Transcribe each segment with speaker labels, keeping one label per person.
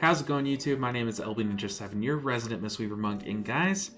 Speaker 1: How's it going, YouTube? My name is LB Ninja7, your resident Mistweaver monk, and guys,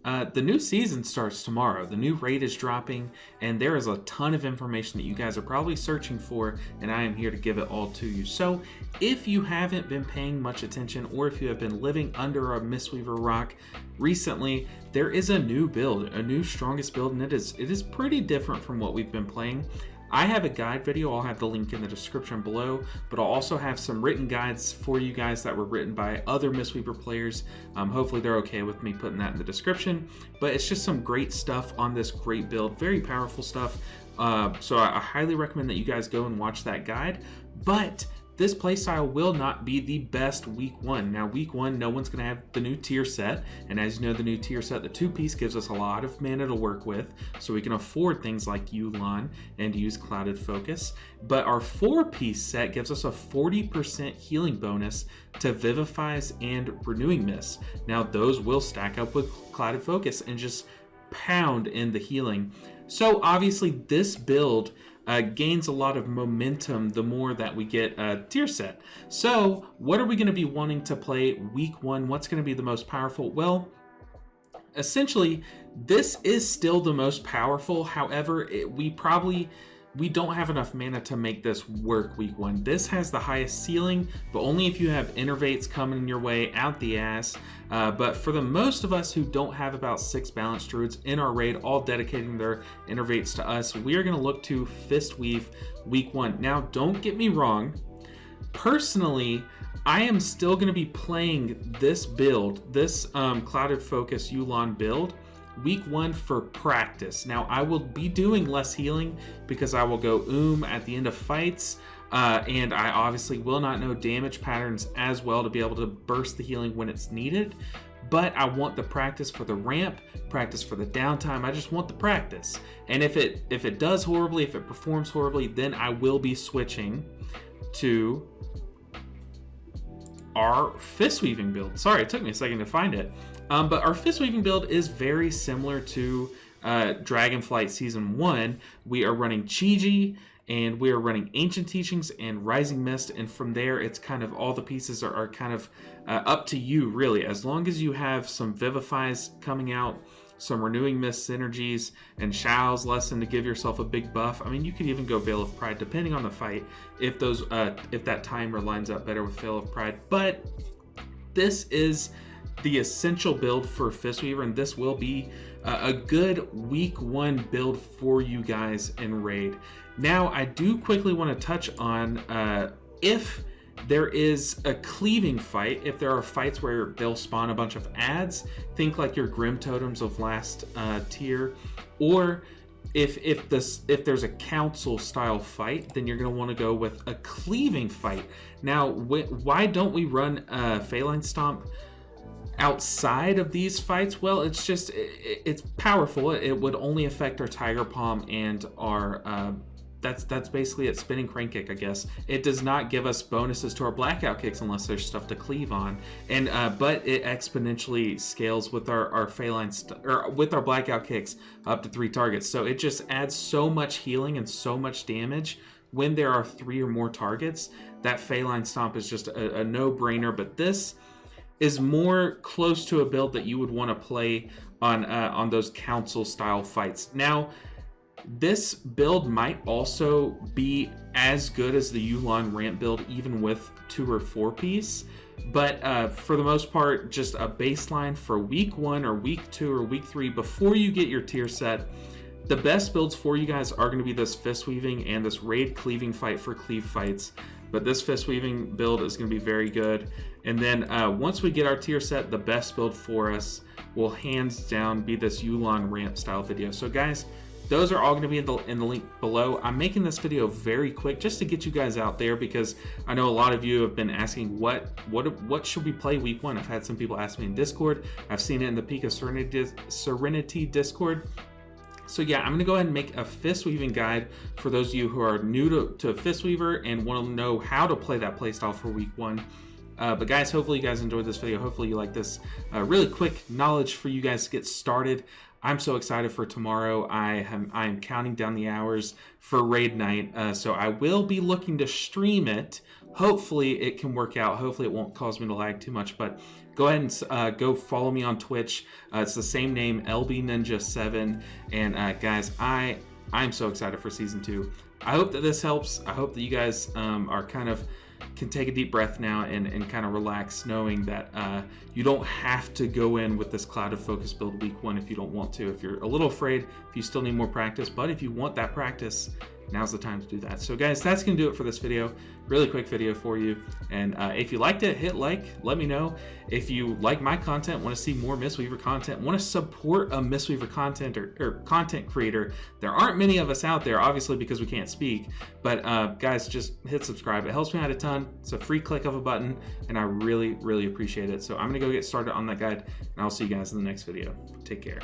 Speaker 1: the new season starts tomorrow. The new raid is dropping, and there is a ton of information that you guys are probably searching for, and I am here to give it all to you. So, if you haven't been paying much attention, or if you have been living under a Mistweaver rock recently, there is a new build, a new strongest build, and it is pretty different from what we've been playing. I have a guide video, I'll have the link in the description below, but I'll also have some written guides for you guys that were written by other Mistweaver players. Hopefully they're okay with me putting that in the description, but it's just some great stuff on this great build, very powerful stuff. So I highly recommend that you guys go and watch that guide, but this playstyle will not be the best week one. Now, week one, no one's going to have the new tier set. And as you know, the new tier set, the 2-piece, gives us a lot of mana to work with. So we can afford things like Yu'lon and use Clouded Focus. But our 4-piece set gives us a 40% healing bonus to Vivifies and Renewing Mist. Now, those will stack up with Clouded Focus and just pound in the healing. So obviously, this build gains a lot of momentum the more that we get a tier set. So what are we going to be wanting to play week one? What's going to be the most powerful? Well, essentially, this is still the most powerful. However, we don't have enough mana to make this work week one. This has the highest ceiling, but only if you have innervates coming your way out the ass. But for the most of us who don't have about 6 balanced druids in our raid, all dedicating their innervates to us, we are going to look to Fistweave week one. Now, don't get me wrong. Personally, I am still going to be playing this build, this Clouded Focus Yu'lon build, week one for practice. Now, I will be doing less healing because I will go at the end of fights, and I obviously will not know damage patterns as well to be able to burst the healing when it's needed. But I want the practice for the ramp, practice for the downtime. I just want the practice. And if it does horribly, if it performs horribly, then I will be switching to our fistweaving build. Sorry, it took me a second to find it. But our fistweaving build is very similar to Dragonflight Season 1. We are running Chi-Ji, and we are running Ancient Teachings and Rising Mist, and from there, it's kind of all the pieces are kind of up to you, really. As long as you have some Vivifies coming out, some Renewing Mist synergies, and Shao's Lesson to give yourself a big buff. I mean, you could even go Veil of Pride, depending on the fight, if that timer lines up better with Veil of Pride. But this is the essential build for Fistweaver, and this will be a good week one build for you guys in raid. Now, I do quickly want to touch on if there is a cleaving fight, if there are fights where they'll spawn a bunch of adds, think like your Grim Totems of last tier, or if there's a council style fight, then you're going to want to go with a cleaving fight. Now, why don't we run Feline Stomp outside of these fights? Well, it's just, it's powerful. It would only affect our Tiger Palm and our, that's basically it, Spinning Crane Kick, I guess. It does not give us bonuses to our Blackout Kicks unless there's stuff to cleave on. And, but it exponentially scales with our Feline, or with our Blackout Kicks up to 3 targets. So it just adds so much healing and so much damage when there are 3 or more targets. That Feline Stomp is just a no-brainer, but this is more close to a build that you would want to play on those council style fights. Now, this build might also be as good as the Yu'lon ramp build, even with 2 or 4-piece. But for the most part, just a baseline for week 1 or week 2 or week 3 before you get your tier set. The best builds for you guys are going to be this fistweaving and this raid cleaving fight for cleave fights. But this fistweaving build is going to be very good. And then once we get our tier set, the best build for us will hands down be this Yu'lon ramp style video. So guys, those are all going to be in the link below. I'm making this video very quick just to get you guys out there, because I know a lot of you have been asking what should we play week one. I've had some people ask me in Discord. I've seen it in the Peak of Serenity Discord. So yeah, I'm going to go ahead and make a fistweaving guide for those of you who are new to Fistweaver and want to know how to play that playstyle for week one. But guys, hopefully you guys enjoyed this video. Hopefully you like this really quick knowledge for you guys to get started. I'm so excited for tomorrow. I am counting down the hours for raid night, so I will be looking to stream it. Hopefully it can work out. Hopefully it won't cause me to lag too much, but go ahead and go follow me on Twitch. It's the same name, LBNinja7. And guys, I'm so excited for season 2. I hope that this helps. I hope that you guys are can take a deep breath now and kind of relax, knowing that you don't have to go in with this Clouded Focus build week 1 if you don't want to. If you're a little afraid, if you still need more practice, but if you want that practice, now's the time to do that. So guys, that's gonna do it for this video. Really quick video for you. And if you liked it, hit like, let me know. If you like my content, want to see more Mistweaver content, want to support a Mistweaver content or content creator, there aren't many of us out there, obviously, because we can't speak. But guys, just hit subscribe. It helps me out a ton. It's a free click of a button, and I really, really appreciate it. So I'm gonna go get started on that guide, and I'll see you guys in the next video. Take care.